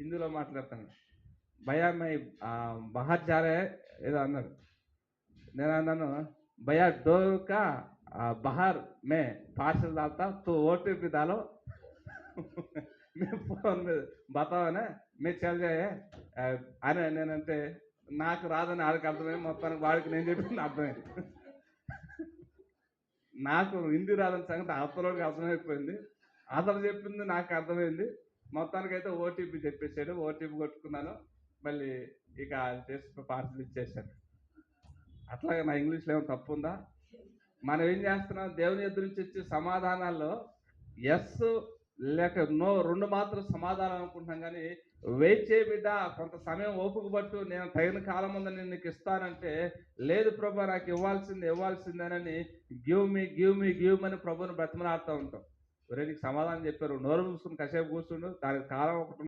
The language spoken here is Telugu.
హిందీలో మాట్లాడతాను. భయ్యా మై బహార్ జా రహే ఏదో అన్నాడు. నేను అన్నాను, భయ్యా డోర్ కా బహార్ మే పార్సల్ डालता तो ओटीपी डालो मैं फोन में बताओ ना मैं चल जाए అని నేనంటే నాకు రాదని ఆడికి అర్థమైంది. మొత్తానికి వాడికి నేను చెప్పింది అర్థమైంది. నాకు హిందీ రాదని సంగతి అవతలోడికి అర్థమైపోయింది. అతను చెప్పింది నాకు అర్థమైంది. మొత్తానికైతే ఓటీపీ చెప్పేసాడు. ఓటీపీ కొట్టుకున్నాను. మళ్ళీ ఇక చేసి పార్సల్ ఇచ్చేసాను. అట్లాగే నా ఇంగ్లీష్లో ఏమైనా తప్పు ఉందా? మనం ఏం చేస్తున్నాం? దేవుని ఎదురు నుంచి వచ్చే సమాధానాల్లో ఎస్ లేక నో రెండు మాత్రం సమాధానం అనుకుంటున్నాం, కానీ వెయిట్ చేయ బిడ్డ, కొంత సమయం ఓపిక పట్టు, నేను తగిన కాలం ముందు నేను నీకు ఇస్తానంటే, లేదు ప్రభు నాకు ఇవ్వాల్సిందేనని గివ్ అని ప్రభుని బ్రతిమలాడుతూ ఉంటాం. నీకు సమాధానం చెప్పారు, నోరు మూసుకుని కాసేపు కూర్చుండు, దానికి కాలం ఒకటి